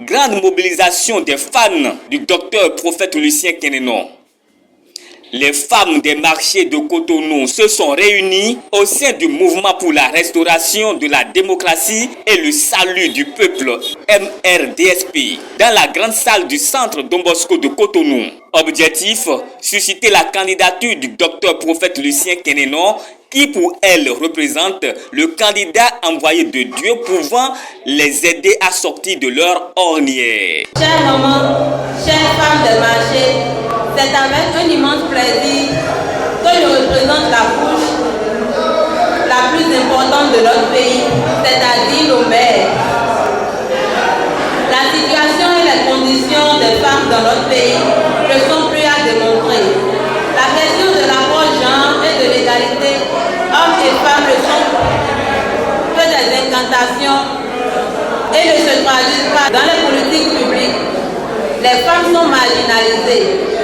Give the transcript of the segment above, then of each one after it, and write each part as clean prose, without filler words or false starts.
Grande mobilisation des fans du docteur prophète Lucien Kénénon. Les femmes des marchés de Cotonou se sont réunies au sein du mouvement pour la restauration de la démocratie et le salut du peuple MRDSP dans la grande salle du centre Don Bosco de Cotonou. Objectif, susciter la candidature du docteur prophète Lucien Kénénon qui pour elle représente le candidat envoyé de Dieu pouvant les aider à sortir de leur ornière. Chères mamans, chères femmes de marché, c'est avec un immense plaisir que je représente la couche la plus importante de notre pays, c'est-à-dire nos mères. La situation et les conditions des femmes dans notre pays ne sont plus à démontrer. La question de rapport genre et de l'égalité, hommes et femmes ne sont que des incantations et ne se traduisent pas dans les politiques publiques. Les femmes sont marginalisées.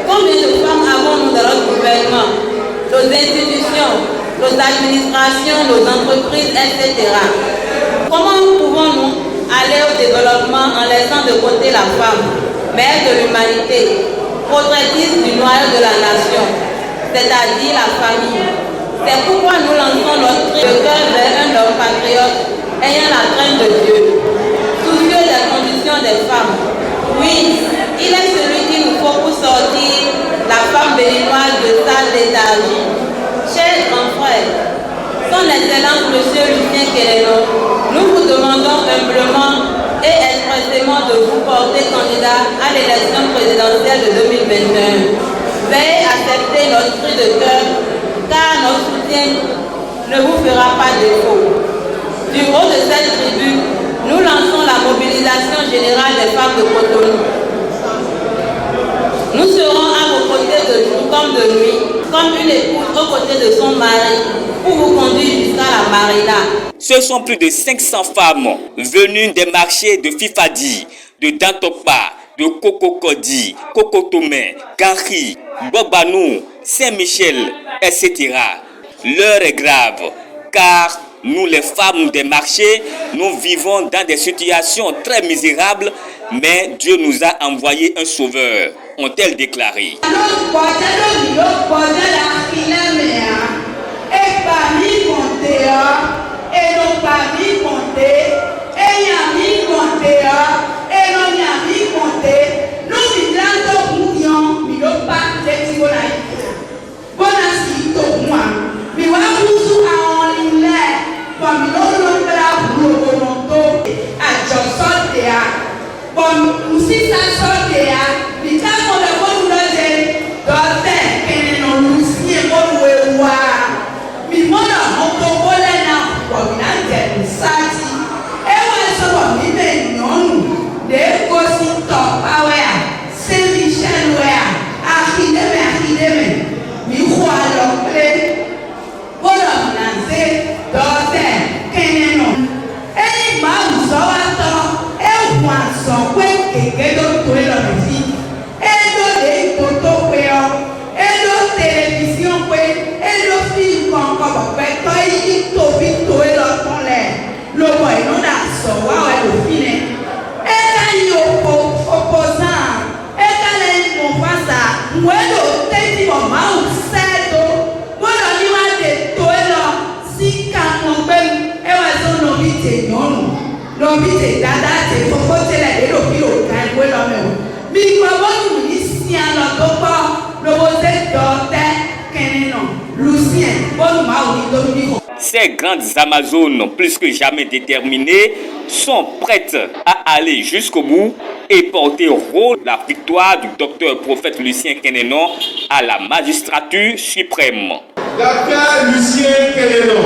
Combien de femmes avons-nous dans notre gouvernement, nos institutions, nos administrations, nos entreprises, etc. Comment pouvons-nous aller au développement en laissant de côté la femme, mère de l'humanité, protectrice du noyau de la nation, c'est-à-dire la famille? C'est pourquoi nous lançons notre cri de cœur vers un homme patriote ayant la crainte de Dieu, soucieux des conditions des femmes. Oui, il est celui qu'il nous faut pour sortir la femme béninoise de sa léthargie. Chers grands frères, son Excellence Monsieur Lucien Kénénon, nous vous demandons humblement et expressément de vous porter candidat à l'élection présidentielle de 2021. Veuillez accepter notre cri de cœur, car notre soutien ne vous fera pas défaut. Du haut de cette tribune, nous lançons la mobilisation générale des femmes de Cotonou. Nous serons à vos côtés de jour comme de nuit, comme une épouse aux côtés de son mari, pour vous conduire jusqu'à la marina. Ce sont plus de 500 femmes venues des marchés de Fifadi, de Dantopa, de Kokokodi, Kokotomé, Gari, Bobanou, Saint-Michel, etc. L'heure est grave, car nous les femmes des marchés, nous vivons dans des situations très misérables, mais Dieu nous a envoyé un sauveur, ont-elles déclaré. Ces grandes Amazones, plus que jamais déterminées, sont prêtes à aller jusqu'au bout et porter au rôle la victoire du docteur prophète Lucien Kénénon à la magistrature suprême. Docteur Lucien Kénénon.